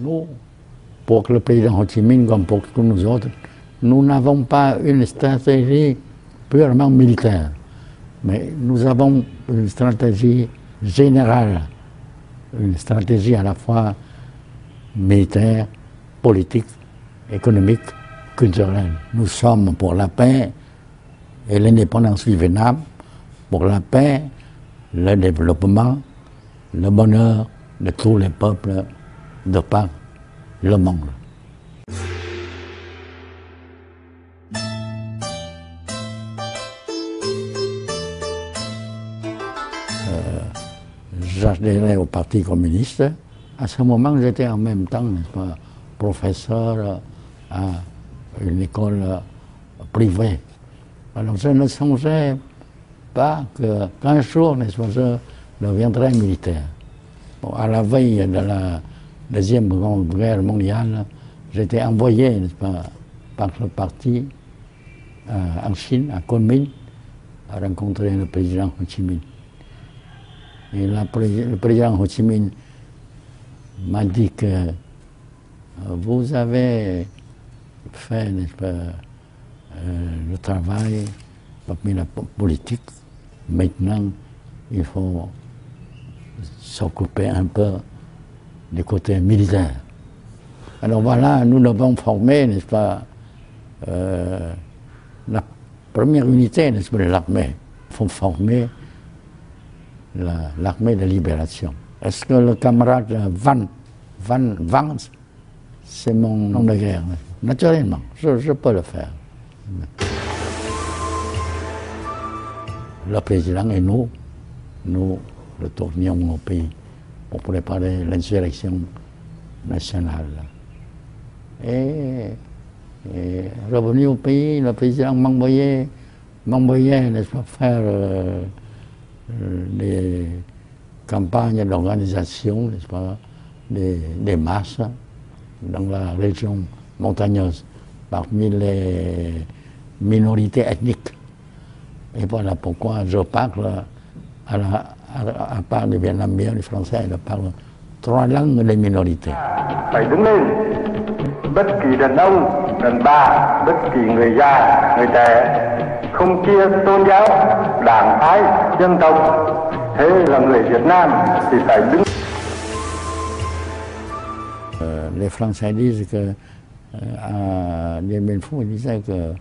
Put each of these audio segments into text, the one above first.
Nous, pour le président Ho Chi Minh comme pour tous nous autres, nous n'avons pas une stratégie purement militaire, mais nous avons une stratégie générale, une stratégie à la fois militaire, politique, économique, culturelle. Nous sommes pour la paix et l'indépendance du Vietnam, pour la paix, le développement, le bonheur de tous les peuples de par le monde. J'adhérais au Parti communiste. À ce moment, j'étais en même temps, n'est-ce pas, professeur à une école privée. Alors je ne songeais pas qu'un jour, n'est-ce pas, je deviendrais militaire. Bon, à la veille de la Deuxième Guerre mondiale, j'étais envoyé, n'est-ce pas, par le parti en Chine, à Kunming, à rencontrer le président Ho Chi Minh. Et le président Ho Chi Minh m'a dit que vous avez fait, n'est-ce pas, le travail parmi la politique. Maintenant, il faut s'occuper un peu du côté militaire. Alors voilà, nous devons former, n'est-ce pas, la première unité, n'est-ce pas, de l'armée. Il faut former l'armée de libération. Est-ce que le camarade Vance, c'est mon nom de guerre? Naturellement, je peux le faire. Le président et nous retournions au pays pour préparer l'insurrection nationale. Et revenu au pays, le président m'envoyait, n'est-ce pas, faire des campagnes d'organisation, n'est-ce pas, des masses dans la région montagneuse, parmi les minorités ethniques. Et voilà pourquoi je parle, à part du vietnamien, du français, je parle 3 langues des minorités. Phải đứng lên, bất kỳ đàn ông, đàn bà, bất kỳ người già, người trẻ, không chia tôn giáo, đảng phái, dân tộc. Thế là người Việt Nam thì phải đứng. Les Français disent que à Dien Bien Phu, ils disaient que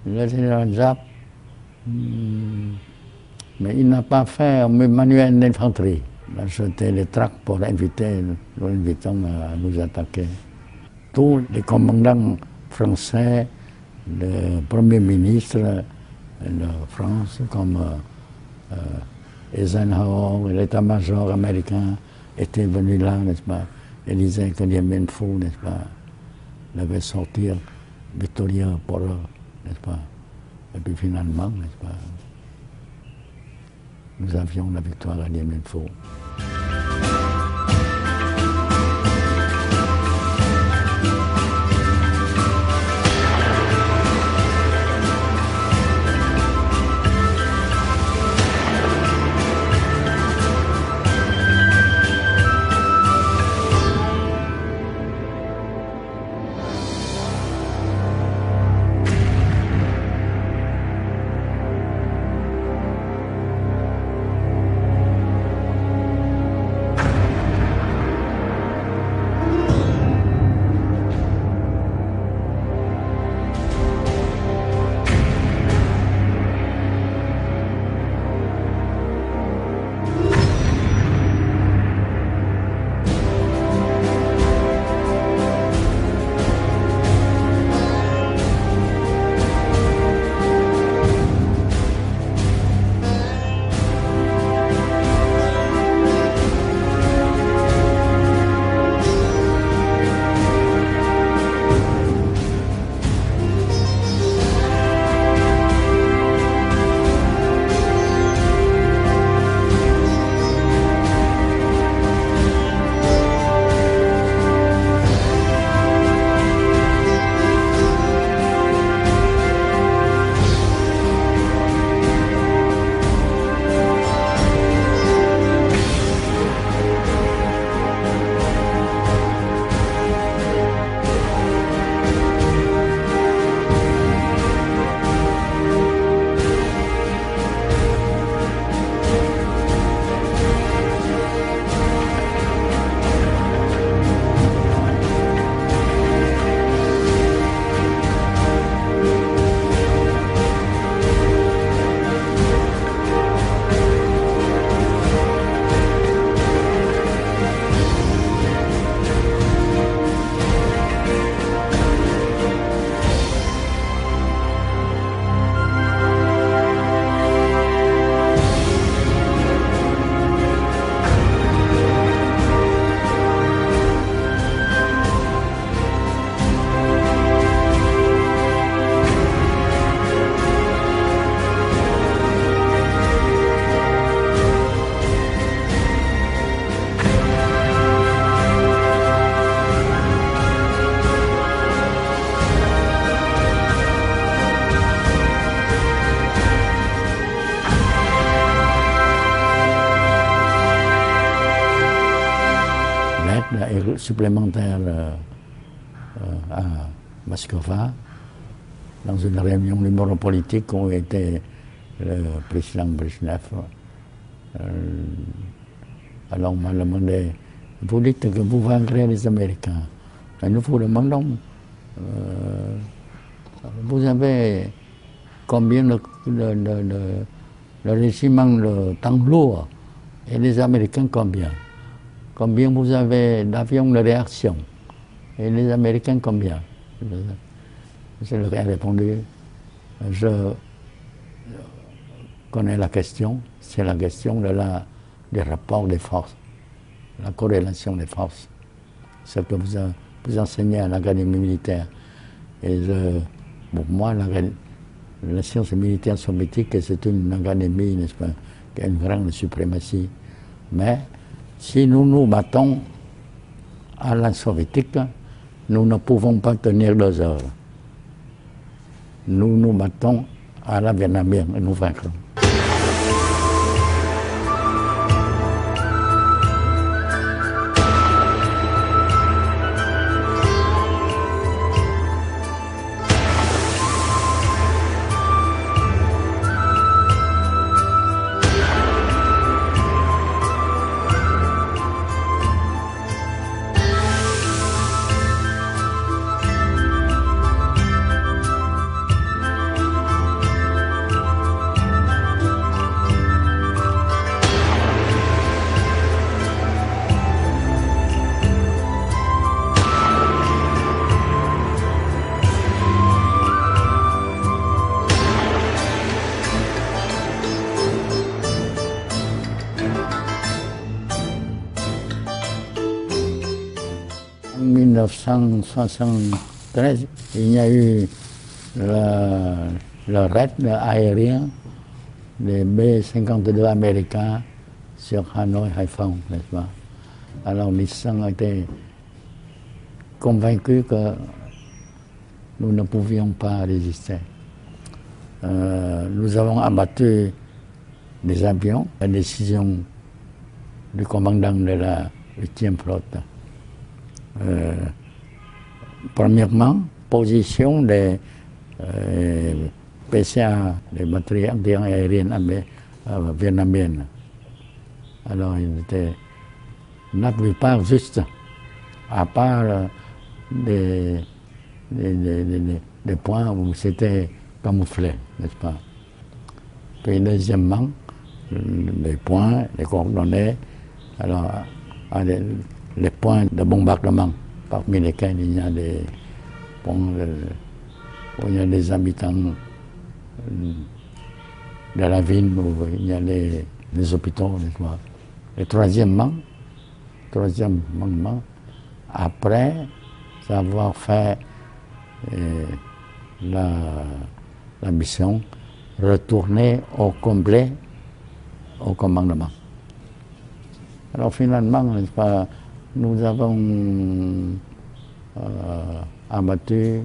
le général Giap, mais il n'a pas fait un manuel d'infanterie. Il a jeté les tracts pour inviter, nous invitons à nous attaquer. Tous les commandants français, le Premier ministre de France, comme Eisenhower, l'état-major américain, étaient venus là, n'est-ce pas, et disaient que Dien Bien Phu, n'est-ce pas, devait sortir victorieux pour eux, n'est-ce pas. Et puis finalement, n'est-ce pas, nous avions la victoire à Dien Bien Phu. supplémentaire à Moscova, dans une réunion du bureau politique où était le président Brezhnev. Alors on m'a demandé, vous dites que vous vaincrez les Américains. Et nous vous demandons, vous avez combien de régiments de tanks lourds et les Américains combien? Combien vous avez d'avions de réaction et les Américains combien? Je leur ai répondu, je connais la question, c'est la question du rapport des forces, la corrélation des forces, ce que vous enseignez à l'académie militaire. Et pour moi, la science militaire soviétique, c'est une académie, n'est-ce pas, qui a une grande suprématie. Mais si nous nous battons à la soviétique, nous ne pouvons pas tenir 2 heures. Nous nous battons à la vietnamienne et nous vaincrons. En 1973, il y a eu le raid aérien des B-52 américains sur Hanoï, Haiphong, n'est-ce pas? Alors les Nixon était convaincu que nous ne pouvions pas résister. Nous avons abattu des avions, la décision du commandant de la 8e flotte. Premièrement, position des PCA, des batteries anti-aériennes vietnamiennes. Alors, la plupart juste, à part des points où c'était camouflé, n'est-ce pas? Puis deuxièmement, les points, les coordonnées, alors les points de bombardement, parmi lesquels il y a des points où il y a des habitants de la ville, où il y a les hôpitaux, n'est-ce pas? Et troisièmement, après avoir fait la mission, retourner au complet au commandement. Alors finalement, n'est-ce pas, nous avons abattu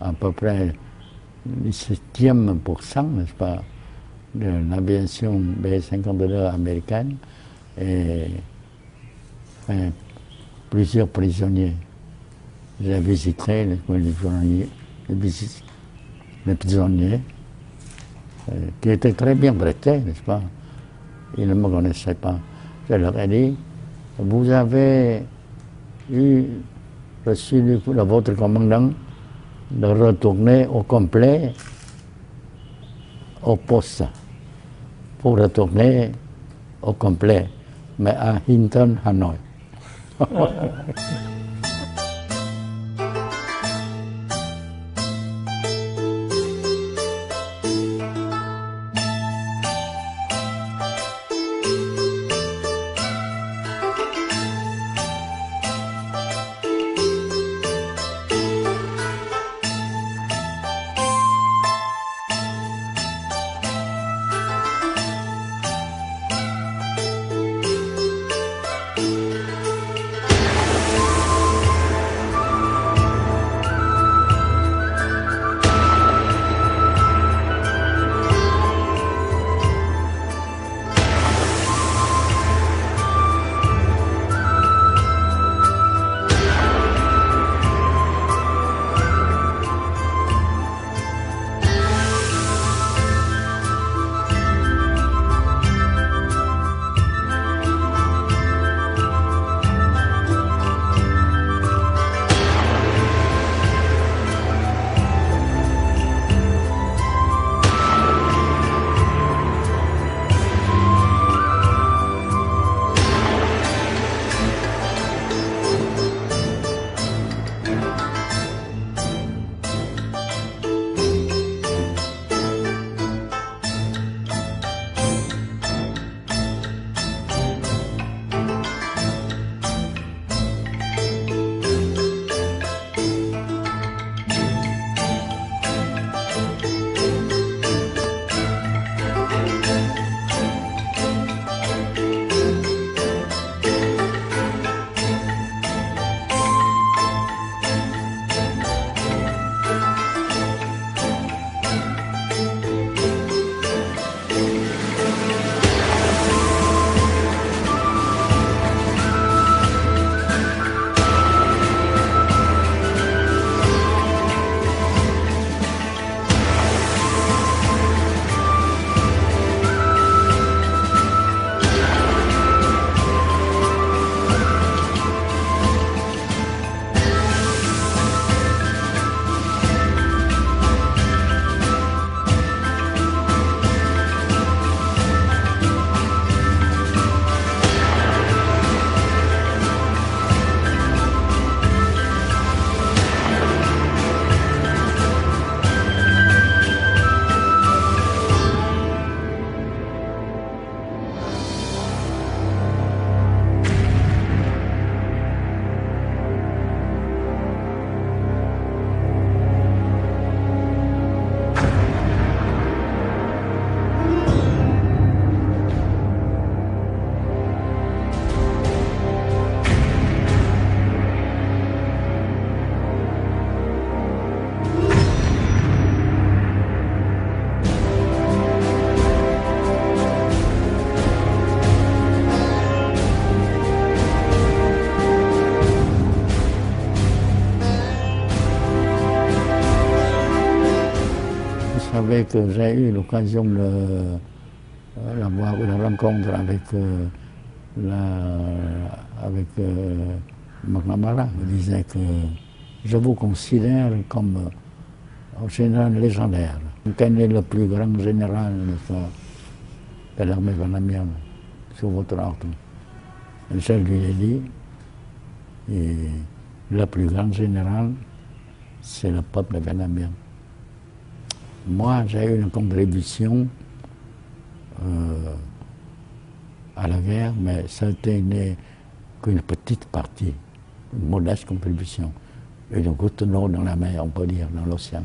à peu près le 7e%, n'est-ce pas, de l'aviation B-52 américaine et plusieurs prisonniers. J'ai visité les prisonniers qui étaient très bien traités, n'est-ce pas? Ils ne me connaissaient pas. Je leur ai dit, vous avez reçu de votre commandant de retourner au complet au poste, pour retourner au complet, mais à Hinton, Hanoï. savez que j'ai eu l'occasion de l'avoir une rencontre avec McNamara. Il disait que je vous considère comme un général légendaire. Quel est le plus grand général de l'armée vietnamienne sur votre ordre? Et je lui ai dit, et le plus grand général, c'est le peuple vietnamien. Moi, j'ai eu une contribution à la guerre, mais ça n'était qu'une petite partie, une modeste contribution. Et une goutte d'eau dans la mer, on peut dire, dans l'océan.